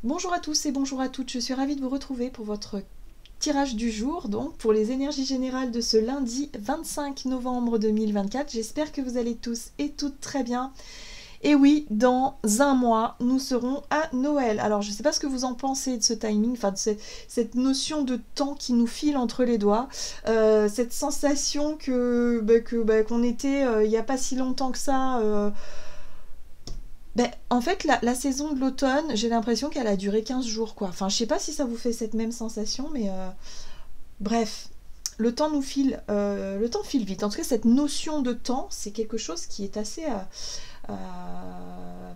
Bonjour à tous et bonjour à toutes, je suis ravie de vous retrouver pour votre tirage du jour, donc pour les énergies générales de ce lundi 25 novembre 2024. J'espère que vous allez tous et toutes très bien. Et oui, dans un mois, nous serons à Noël. Alors, je ne sais pas ce que vous en pensez de ce timing, enfin de cette notion de temps qui nous file entre les doigts, cette sensation qu'on était il n'y a pas si longtemps que ça. En fait, la saison de l'automne, j'ai l'impression qu'elle a duré 15 jours, quoi. Enfin, je sais pas si ça vous fait cette même sensation, mais bref, le temps file vite. En tout cas, cette notion de temps, c'est quelque chose qui est assez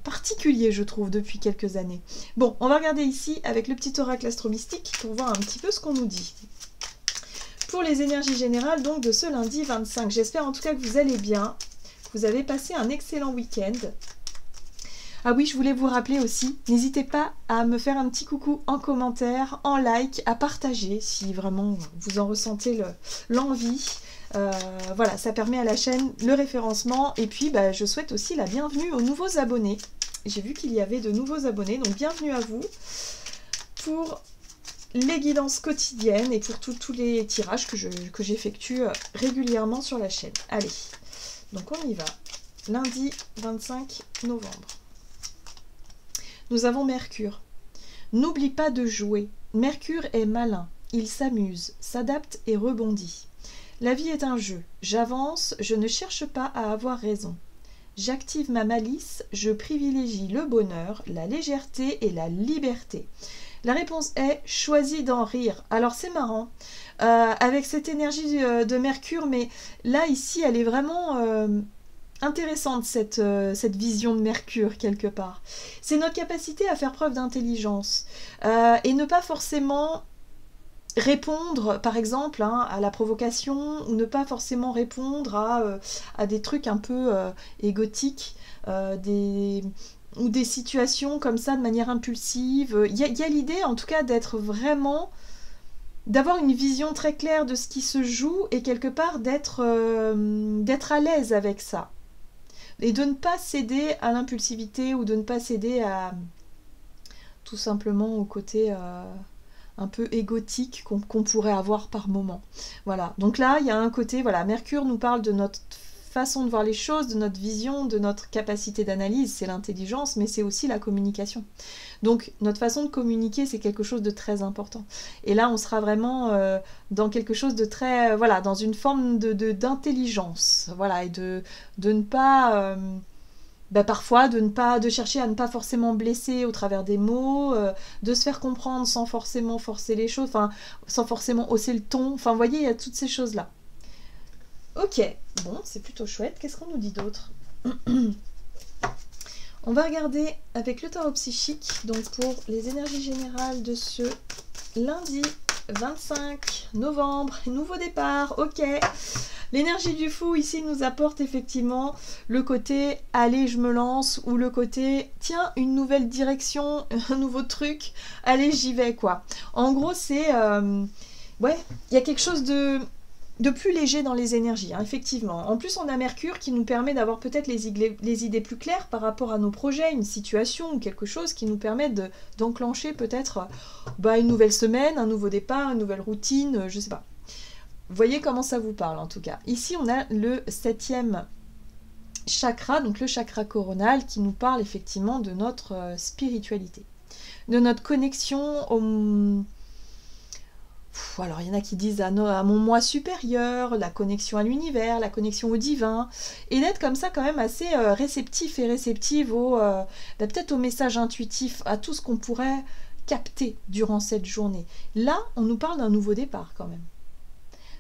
particulier, je trouve, depuis quelques années. Bon, on va regarder ici avec le petit oracle astromystique pour voir un petit peu ce qu'on nous dit. Pour les énergies générales, donc, de ce lundi 25. J'espère en tout cas que vous allez bien, que vous avez passé un excellent week-end. Ah oui, je voulais vous rappeler aussi, n'hésitez pas à me faire un petit coucou en commentaire, en like, à partager si vraiment vous en ressentez l'envie. Voilà, ça permet à la chaîne le référencement et puis je souhaite aussi la bienvenue aux nouveaux abonnés. J'ai vu qu'il y avait de nouveaux abonnés, donc bienvenue à vous pour les guidances quotidiennes et pour tous les tirages que j'effectue régulièrement sur la chaîne. Allez, donc on y va. Lundi 25 novembre. Nous avons Mercure. N'oublie pas de jouer. Mercure est malin. Il s'amuse, s'adapte et rebondit. La vie est un jeu. J'avance, je ne cherche pas à avoir raison. J'active ma malice, je privilégie le bonheur, la légèreté et la liberté. La réponse est choisis d'en rire. Alors c'est marrant, avec cette énergie de Mercure, mais là ici elle est vraiment intéressante cette vision de Mercure quelque part. C'est notre capacité à faire preuve d'intelligence et ne pas forcément répondre par exemple à la provocation ou ne pas forcément répondre à des trucs un peu égotiques, ou des situations comme ça de manière impulsive. Il y a l'idée en tout cas d'être vraiment d'avoir une vision très claire de ce qui se joue et quelque part d'être à l'aise avec ça. Et de ne pas céder à l'impulsivité ou de ne pas céder à tout simplement au côté un peu égotique qu'on pourrait avoir par moment. Voilà, donc là il y a un côté, voilà, Mercure nous parle de notre façon de voir les choses, de notre vision, de notre capacité d'analyse, c'est l'intelligence, mais c'est aussi la communication. Donc notre façon de communiquer, c'est quelque chose de très important. Et là, on sera vraiment dans quelque chose de très, voilà, dans une forme d'intelligence, voilà, et de ne pas, parfois, de chercher à ne pas forcément blesser au travers des mots, de se faire comprendre sans forcément forcer les choses, enfin, sans forcément hausser le ton. Enfin, vous voyez, il y a toutes ces choses-là. Ok, bon, c'est plutôt chouette. Qu'est-ce qu'on nous dit d'autre? On va regarder avec le tarot psychique, donc pour les énergies générales de ce lundi 25 novembre, nouveau départ, ok. L'énergie du fou ici nous apporte effectivement le côté allez je me lance ou le côté tiens une nouvelle direction, un nouveau truc, allez j'y vais quoi. En gros c'est ouais, il y a quelque chose de plus léger dans les énergies, hein, effectivement. En plus, on a Mercure qui nous permet d'avoir peut-être les idées plus claires par rapport à nos projets, une situation ou quelque chose qui nous permet d'enclencher peut-être une nouvelle semaine, un nouveau départ, une nouvelle routine, je sais pas. Vous voyez comment ça vous parle en tout cas. Ici, on a le 7e chakra, donc le chakra coronal, qui nous parle effectivement de notre spiritualité, de notre connexion au... Alors il y en a qui disent à mon moi supérieur, la connexion à l'univers, la connexion au divin, et d'être comme ça quand même assez réceptif et réceptive peut-être au message intuitif, à tout ce qu'on pourrait capter durant cette journée. Là, on nous parle d'un nouveau départ quand même.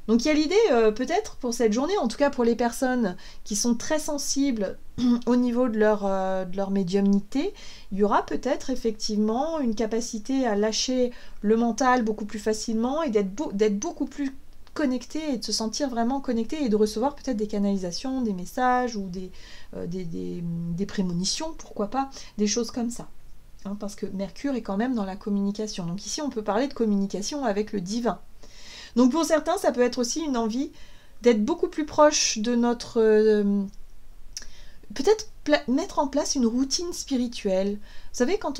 Donc il y a l'idée peut-être pour cette journée, en tout cas pour les personnes qui sont très sensibles au niveau de leur médiumnité, il y aura peut-être effectivement une capacité à lâcher le mental beaucoup plus facilement et d'être beaucoup plus connecté et de se sentir vraiment connecté et de recevoir peut-être des canalisations, des messages ou des prémonitions, pourquoi pas, des choses comme ça. Hein, parce que Mercure est quand même dans la communication. Donc ici on peut parler de communication avec le divin. Donc pour certains, ça peut être aussi une envie d'être beaucoup plus proche de notre... peut-être mettre en place une routine spirituelle. Vous savez, quand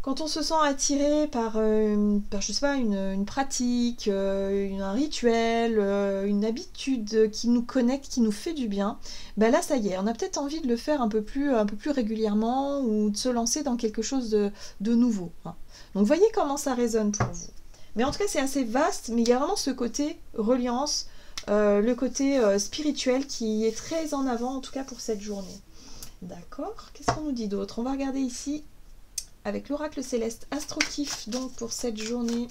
Quand on se sent attiré par je sais pas, une pratique, un rituel, une habitude qui nous connecte, qui nous fait du bien, ben là ça y est, on a peut-être envie de le faire un peu plus régulièrement ou de se lancer dans quelque chose de nouveau. Hein. Donc voyez comment ça résonne pour vous. Mais en tout cas c'est assez vaste, mais il y a vraiment ce côté reliance, le côté spirituel qui est très en avant, en tout cas pour cette journée. D'accord, qu'est-ce qu'on nous dit d'autre? On va regarder ici avec l'oracle céleste Astrokif, donc pour cette journée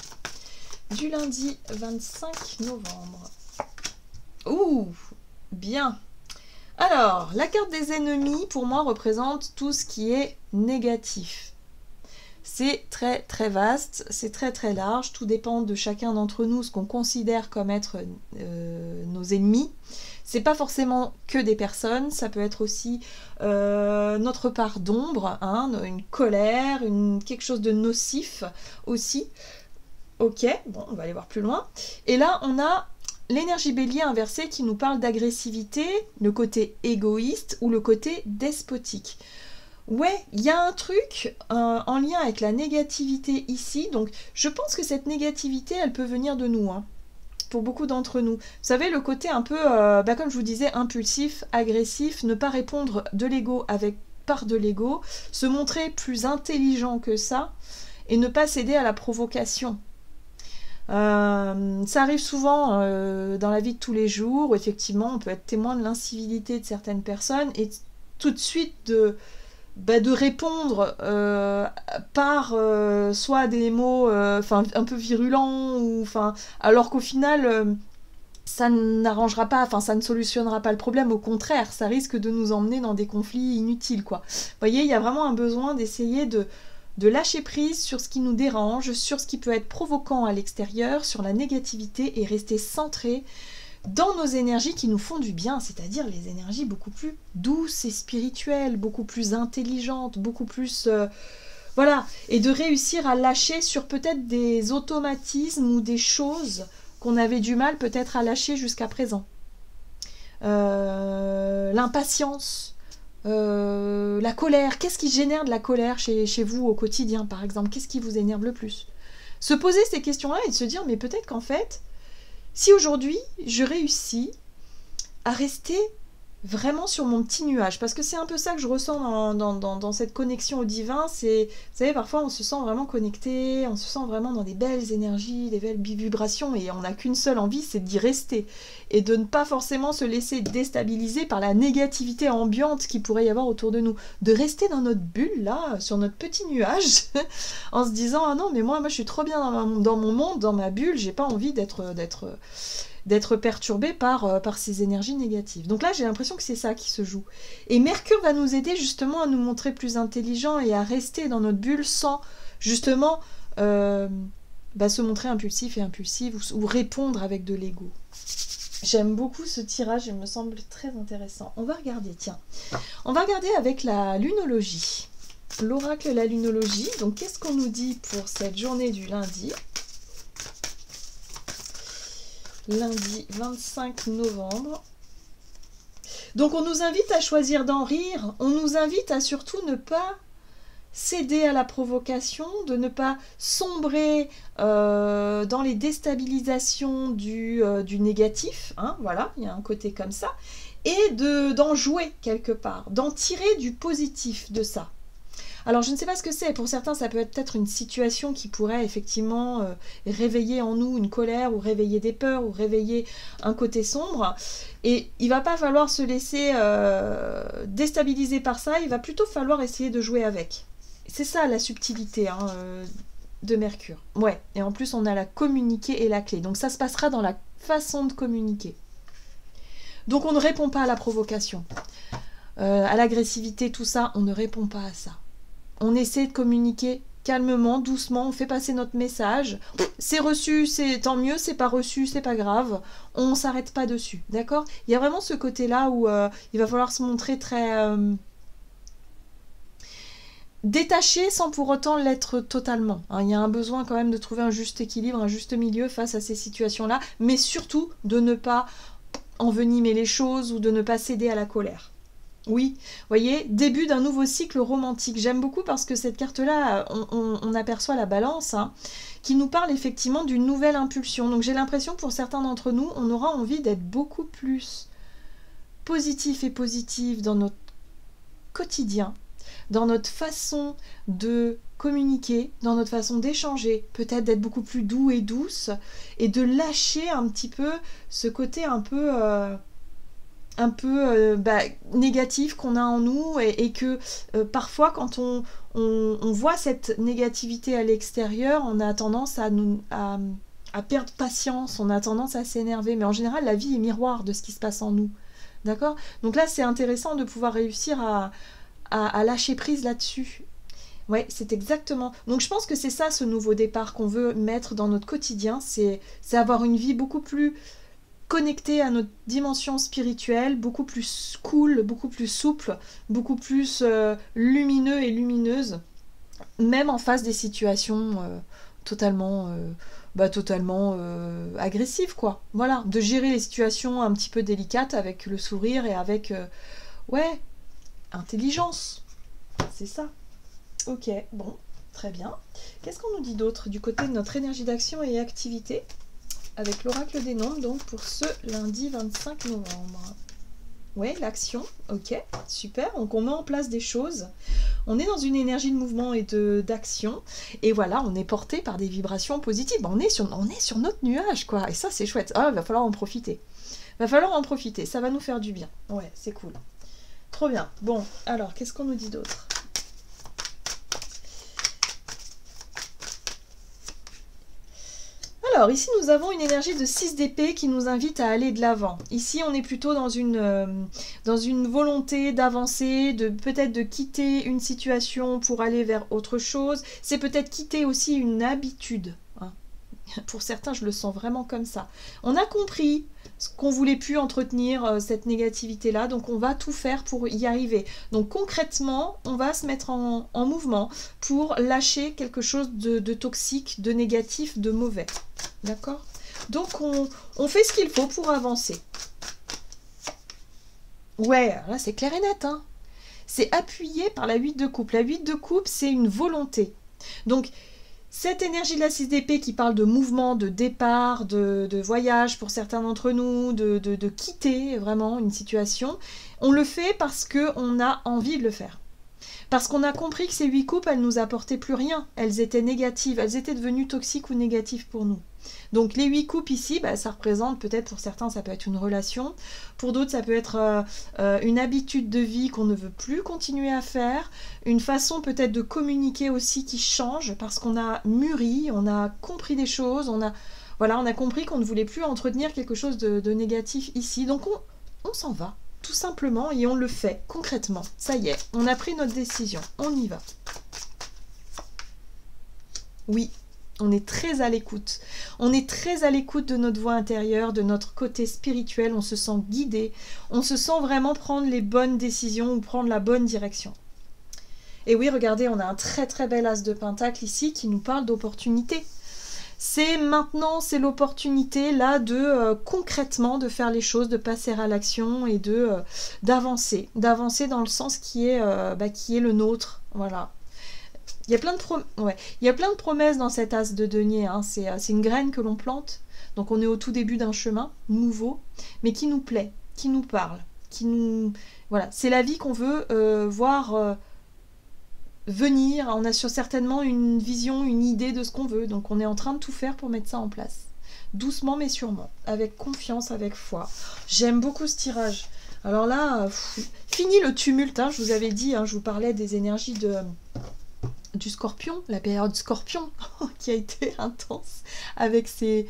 du lundi 25 novembre. Ouh, bien. Alors, la carte des ennemis, pour moi, représente tout ce qui est négatif. C'est très très vaste, c'est très très large, tout dépend de chacun d'entre nous, ce qu'on considère comme être nos ennemis. C'est pas forcément que des personnes, ça peut être aussi notre part d'ombre, hein, une colère, quelque chose de nocif aussi. Ok, bon, on va aller voir plus loin. Et là, on a l'énergie bélier inversée qui nous parle d'agressivité, le côté égoïste ou le côté despotique. Ouais, il y a un truc en lien avec la négativité ici, donc je pense que cette négativité, elle peut venir de nous, hein. Pour beaucoup d'entre nous. Vous savez, le côté un peu, comme je vous disais, impulsif, agressif, ne pas répondre de l'ego par de l'ego, se montrer plus intelligent que ça, et ne pas céder à la provocation. Ça arrive souvent dans la vie de tous les jours, où effectivement, on peut être témoin de l'incivilité de certaines personnes, et tout de suite de répondre par soit des mots un peu virulents ou alors qu'au final ça n'arrangera pas, ça ne solutionnera pas le problème, au contraire ça risque de nous emmener dans des conflits inutiles quoi. Vous voyez, il y a vraiment un besoin d'essayer de lâcher prise sur ce qui nous dérange, sur ce qui peut être provoquant à l'extérieur, sur la négativité et rester centré dans nos énergies qui nous font du bien, c'est-à-dire les énergies beaucoup plus douces et spirituelles, beaucoup plus intelligentes, beaucoup plus... voilà, et de réussir à lâcher sur peut-être des automatismes ou des choses qu'on avait du mal peut-être à lâcher jusqu'à présent. L'impatience, la colère, qu'est-ce qui génère de la colère chez vous au quotidien par exemple? Qu'est-ce qui vous énerve le plus? Se poser ces questions-là et de se dire, mais peut-être qu'en fait, si aujourd'hui, je réussis à rester vraiment sur mon petit nuage, parce que c'est un peu ça que je ressens dans cette connexion au divin, c'est, vous savez, parfois on se sent vraiment connecté, on se sent vraiment dans des belles énergies, des belles vibrations, et on n'a qu'une seule envie, c'est d'y rester, et de ne pas forcément se laisser déstabiliser par la négativité ambiante qu'il pourrait y avoir autour de nous, de rester dans notre bulle, là, sur notre petit nuage, en se disant, ah non, mais moi je suis trop bien dans mon monde, dans ma bulle, j'ai pas envie d'être perturbé par ces énergies négatives. Donc là, j'ai l'impression que c'est ça qui se joue. Et Mercure va nous aider justement à nous montrer plus intelligents et à rester dans notre bulle sans justement se montrer impulsif et impulsive ou répondre avec de l'ego. J'aime beaucoup ce tirage, il me semble très intéressant. On va regarder, tiens. On va regarder avec la lunologie. L'oracle, la lunologie. Donc, qu'est-ce qu'on nous dit pour cette journée du lundi ? Lundi 25 novembre. Donc on nous invite à choisir d'en rire, on nous invite à surtout ne pas céder à la provocation, de ne pas sombrer dans les déstabilisations du négatif, hein, voilà, il y a un côté comme ça, et d'en jouer quelque part, d'en tirer du positif de ça. Alors je ne sais pas ce que c'est, pour certains ça peut être peut-être une situation qui pourrait effectivement réveiller en nous une colère ou réveiller des peurs ou réveiller un côté sombre, et il va pas falloir se laisser déstabiliser par ça, il va plutôt falloir essayer de jouer avec. C'est ça la subtilité de Mercure. Ouais, et en plus on a la communiquer et la clé, donc ça se passera dans la façon de communiquer. Donc on ne répond pas à la provocation, à l'agressivité, tout ça, on ne répond pas à ça. On essaie de communiquer calmement, doucement, on fait passer notre message. C'est reçu, c'est tant mieux, c'est pas reçu, c'est pas grave. On s'arrête pas dessus, d'accord? Il y a vraiment ce côté-là où il va falloir se montrer très détaché sans pour autant l'être totalement. Hein, il y a un besoin quand même de trouver un juste équilibre, un juste milieu face à ces situations-là, mais surtout de ne pas envenimer les choses ou de ne pas céder à la colère. Oui, vous voyez, début d'un nouveau cycle romantique. J'aime beaucoup parce que cette carte-là, on aperçoit la balance, hein, qui nous parle effectivement d'une nouvelle impulsion. Donc j'ai l'impression pour certains d'entre nous, on aura envie d'être beaucoup plus positif et positif dans notre quotidien, dans notre façon de communiquer, dans notre façon d'échanger, peut-être d'être beaucoup plus doux et douce, et de lâcher un petit peu ce côté un peu négatif qu'on a en nous et que parfois quand on voit cette négativité à l'extérieur, on a tendance à perdre patience, on a tendance à s'énerver, mais en général la vie est miroir de ce qui se passe en nous, d'accord? Donc là c'est intéressant de pouvoir réussir à lâcher prise là-dessus. Ouais, c'est exactement. Donc je pense que c'est ça ce nouveau départ qu'on veut mettre dans notre quotidien, c'est avoir une vie beaucoup plus connecté à notre dimension spirituelle, beaucoup plus cool, beaucoup plus souple, beaucoup plus lumineux et lumineuse, même en face des situations totalement agressives, quoi. Voilà, de gérer les situations un petit peu délicates avec le sourire et avec, ouais, intelligence. C'est ça. Ok, bon, très bien. Qu'est-ce qu'on nous dit d'autre du côté de notre énergie d'action et activité avec l'oracle des nombres, donc pour ce lundi 25 novembre. Ouais, l'action, ok, super. Donc on met en place des choses. On est dans une énergie de mouvement et d'action. Et voilà, on est porté par des vibrations positives. On est sur notre nuage, quoi. Et ça, c'est chouette. Ah, il va falloir en profiter. Ça va nous faire du bien. Ouais, c'est cool. Trop bien. Bon, alors, qu'est-ce qu'on nous dit d'autre ? Alors ici nous avons une énergie de 6 d'épée qui nous invite à aller de l'avant. Ici on est plutôt dans une volonté d'avancer, peut-être de quitter une situation pour aller vers autre chose. C'est peut-être quitter aussi une habitude. Hein. Pour certains je le sens vraiment comme ça. On a compris qu'on voulait plus entretenir cette négativité-là, donc on va tout faire pour y arriver. Donc concrètement, on va se mettre en mouvement pour lâcher quelque chose de toxique, de négatif, de mauvais. D'accord ? Donc on fait ce qu'il faut pour avancer. Ouais, là c'est clair et net. Hein. C'est appuyé par la 8 de coupe. La 8 de coupe, c'est une volonté. Donc cette énergie de la 6 d'épée qui parle de mouvement, de départ, de voyage pour certains d'entre nous, de quitter vraiment une situation, on le fait parce qu'on a envie de le faire. Parce qu'on a compris que ces 8 coupes, elles ne nous apportaient plus rien. Elles étaient négatives, elles étaient devenues toxiques ou négatives pour nous. Donc les 8 coupes ici, ça représente peut-être pour certains, ça peut être une relation. Pour d'autres, ça peut être une habitude de vie qu'on ne veut plus continuer à faire. Une façon peut-être de communiquer aussi qui change parce qu'on a mûri, on a compris des choses, on a compris qu'on ne voulait plus entretenir quelque chose de négatif ici. Donc on s'en va. Tout simplement, et on le fait concrètement. Ça y est, on a pris notre décision. On y va. Oui, on est très à l'écoute. On est très à l'écoute de notre voix intérieure, de notre côté spirituel. On se sent guidé. On se sent vraiment prendre les bonnes décisions ou prendre la bonne direction. Et oui, regardez, on a un très très bel as de pentacle ici qui nous parle d'opportunité. C'est maintenant, c'est l'opportunité là de concrètement de faire les choses, de passer à l'action et d'avancer dans le sens qui est le nôtre. Voilà. Il y a plein de promesses dans cet as de denier. Hein. C'est une graine que l'on plante. Donc on est au tout début d'un chemin nouveau, mais qui nous plaît, qui nous parle, voilà. C'est la vie qu'on veut voir. Venir, on a certainement une vision, une idée de ce qu'on veut, donc on est en train de tout faire pour mettre ça en place. Doucement mais sûrement, avec confiance, avec foi. J'aime beaucoup ce tirage. Alors là, fini le tumulte, hein, je vous avais dit, je vous parlais des énergies du scorpion, la période scorpion, qui a été intense, avec ces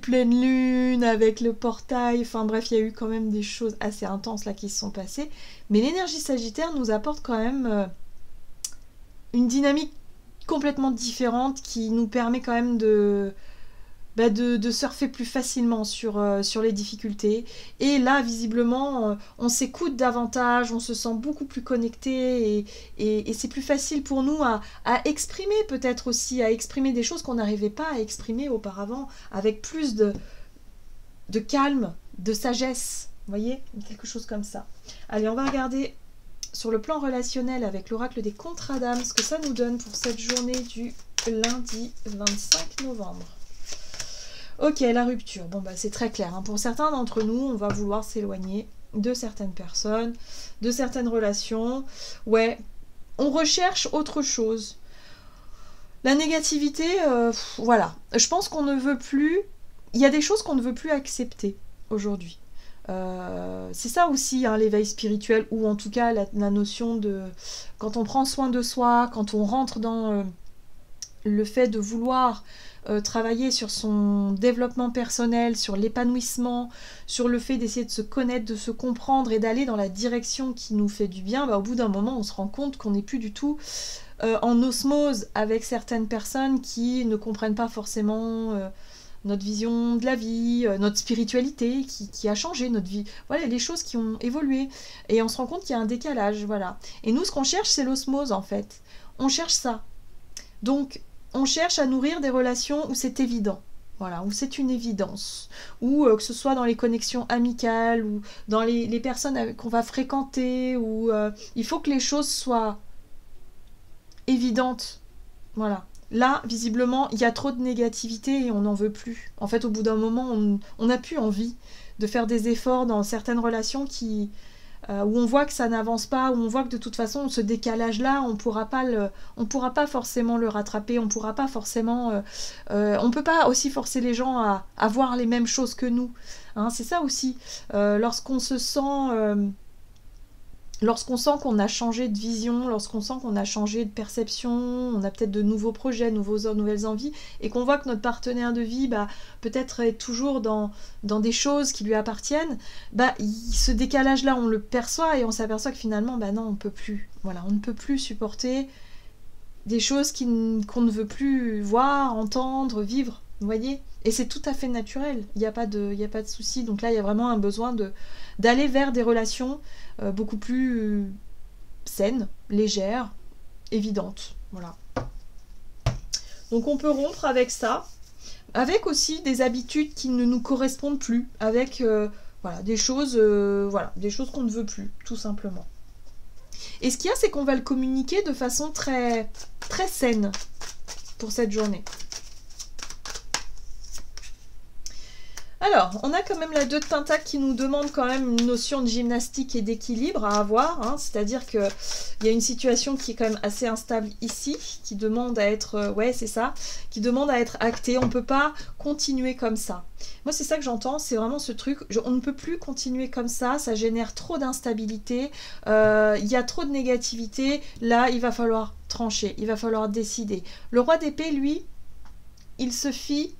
pleines lunes, avec le portail, enfin bref, il y a eu quand même des choses assez intenses là qui se sont passées, mais l'énergie sagittaire nous apporte quand même... une dynamique complètement différente qui nous permet quand même de surfer plus facilement sur les difficultés. Et là, visiblement, on s'écoute davantage, on se sent beaucoup plus connecté et c'est plus facile pour nous à exprimer peut-être aussi, à exprimer des choses qu'on n'arrivait pas à exprimer auparavant avec plus de calme, de sagesse. Vous voyez, quelque chose comme ça. Allez, on va regarder sur le plan relationnel avec l'oracle des contrats d'âme ce que ça nous donne pour cette journée du lundi 25 novembre. Ok, la rupture. Bon, bah c'est très clair. Hein. Pour certains d'entre nous, on va vouloir s'éloigner de certaines personnes, de certaines relations. Ouais, on recherche autre chose. La négativité, voilà. Je pense qu'on ne veut plus... Il y a des choses qu'on ne veut plus accepter aujourd'hui. C'est ça aussi, hein, l'éveil spirituel, ou en tout cas la notion de... Quand on prend soin de soi, quand on rentre dans le fait de vouloir... travailler sur son développement personnel, sur l'épanouissement, sur le fait d'essayer de se connaître, de se comprendre et d'aller dans la direction qui nous fait du bien, bah, au bout d'un moment, on se rend compte qu'on n'est plus du tout en osmose avec certaines personnes qui ne comprennent pas forcément notre vision de la vie, notre spiritualité qui a changé, notre vie. Voilà, les choses qui ont évolué. Et on se rend compte qu'il y a un décalage, voilà. Et nous, ce qu'on cherche, c'est l'osmose, en fait. On cherche ça. Donc, on cherche à nourrir des relations où c'est évident, voilà, où c'est une évidence, ou que ce soit dans les connexions amicales, ou dans les personnes qu'on va fréquenter, où il faut que les choses soient évidentes, voilà. Là, visiblement, il y a trop de négativité et on n'en veut plus. En fait, au bout d'un moment, on n'a plus envie de faire des efforts dans certaines relations où on voit que ça n'avance pas, où on voit que de toute façon, ce décalage-là, on pourra pas forcément le rattraper, on pourra pas forcément... on peut pas aussi forcer les gens à voir les mêmes choses que nous. Hein, c'est ça aussi. Lorsqu'on se sent... Lorsqu'on sent qu'on a changé de vision, lorsqu'on sent qu'on a changé de perception, on a peut-être de nouveaux projets, nouvelles envies, et qu'on voit que notre partenaire de vie peut-être est toujours dans des choses qui lui appartiennent, ce décalage-là, on le perçoit et on s'aperçoit que finalement, non, on peut plus. Voilà, on ne peut plus supporter des choses qu'on ne veut plus voir, entendre, vivre, vous voyez ? Et c'est tout à fait naturel, il n'y a pas de souci. Donc là, il y a vraiment un besoin d'aller vers des relations beaucoup plus saines, légères, évidentes. Voilà. Donc on peut rompre avec ça, avec aussi des habitudes qui ne nous correspondent plus, avec des choses qu'on ne veut plus, tout simplement. Et ce qu'il y a, c'est qu'on va le communiquer de façon très, très saine pour cette journée. Alors, on a quand même la 2 de Pentacle qui nous demande quand même une notion de gymnastique et d'équilibre à avoir, hein, c'est-à-dire qu'il y a une situation qui est quand même assez instable ici, qui demande à être, qui demande à être actée, on ne peut pas continuer comme ça. Moi, c'est ça que j'entends, c'est vraiment ce truc, on ne peut plus continuer comme ça génère trop d'instabilité, il y a trop de négativité, là, il va falloir trancher, il va falloir décider. Le roi d'épée, lui, il se fie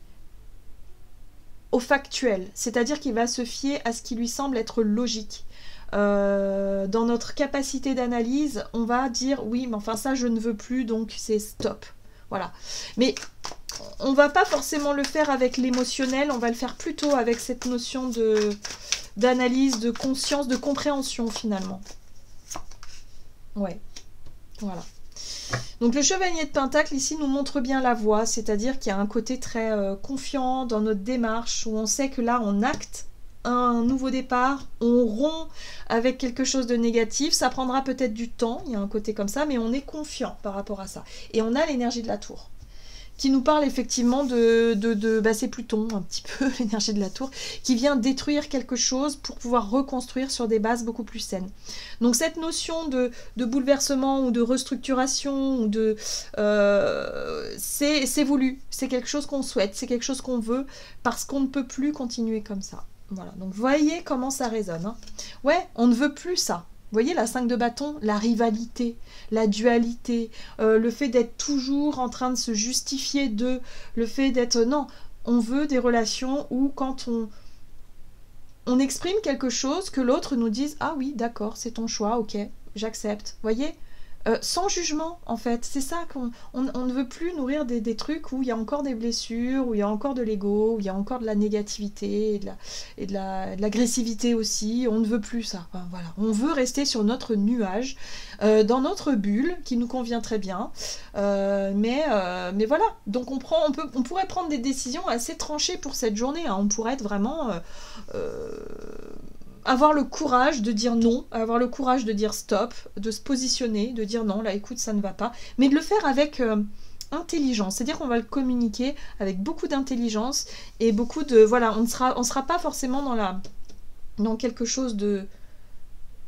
au factuel, c'est-à-dire qu'il va se fier à ce qui lui semble être logique. Dans notre capacité d'analyse, on va dire oui, mais enfin ça je ne veux plus, donc c'est stop. Voilà. Mais on va pas forcément le faire avec l'émotionnel, on va le faire plutôt avec cette notion d'analyse, de conscience, de compréhension finalement. Ouais. Voilà. Donc le chevalier de Pentacle ici nous montre bien la voie, c'est-à-dire qu'il y a un côté très confiant dans notre démarche, où on sait que là on acte un nouveau départ, on rompt avec quelque chose de négatif, ça prendra peut-être du temps, il y a un côté comme ça, mais on est confiant par rapport à ça. Et on a l'énergie de la tour, qui nous parle effectivement c'est Pluton, un petit peu, l'énergie de la tour, qui vient détruire quelque chose pour pouvoir reconstruire sur des bases beaucoup plus saines. Donc cette notion de bouleversement ou de restructuration, ou c'est voulu, c'est quelque chose qu'on souhaite, c'est quelque chose qu'on veut, parce qu'on ne peut plus continuer comme ça. Voilà, donc voyez comment ça résonne. Hein. Ouais, on ne veut plus ça. Vous voyez la 5 de bâton, la rivalité, la dualité, le fait d'être toujours en train de se justifier le fait d'être... Non, on veut des relations où quand on exprime quelque chose, que l'autre nous dise « Ah oui, d'accord, c'est ton choix, ok, j'accepte. » Vous voyez sans jugement, en fait. C'est ça qu'on ne veut plus nourrir des trucs où il y a encore des blessures, où il y a encore de l'ego, où il y a encore de la négativité et de l'agressivité aussi. On ne veut plus ça. Enfin, voilà. On veut rester sur notre nuage, dans notre bulle, qui nous convient très bien. Mais voilà. Donc on pourrait prendre des décisions assez tranchées pour cette journée. Hein. On pourrait être vraiment... avoir le courage de dire non, avoir le courage de dire stop, de se positionner, de dire non, là écoute, ça ne va pas, mais de le faire avec intelligence, c'est-à-dire qu'on va le communiquer avec beaucoup d'intelligence et beaucoup de... Voilà, on sera pas forcément dans quelque chose de...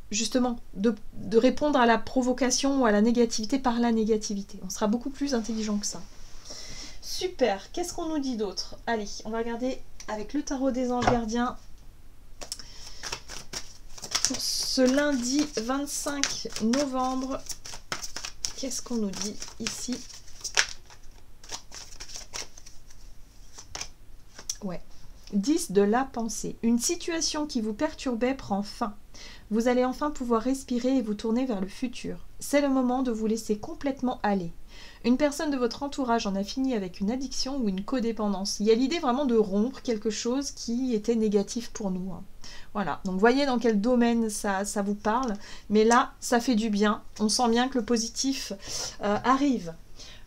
Justement, de répondre à la provocation ou à la négativité par la négativité. On sera beaucoup plus intelligent que ça. Super, qu'est-ce qu'on nous dit d'autre? Allez, on va regarder avec le tarot des anges gardiens pour ce lundi 25 novembre. Qu'est-ce qu'on nous dit ici? Ouais. 10 de la pensée. Une situation qui vous perturbait prend fin. Vous allez enfin pouvoir respirer et vous tourner vers le futur. C'est le moment de vous laisser complètement aller. Une personne de votre entourage en a fini avec une addiction ou une codépendance. Il y a l'idée vraiment de rompre quelque chose qui était négatif pour nous. Voilà, donc voyez dans quel domaine ça vous parle. Mais là, ça fait du bien. On sent bien que le positif arrive.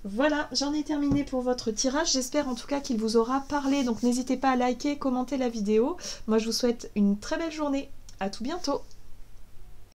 Voilà, j'en ai terminé pour votre tirage. J'espère en tout cas qu'il vous aura parlé. Donc n'hésitez pas à liker, commenter la vidéo. Moi, je vous souhaite une très belle journée. À tout bientôt.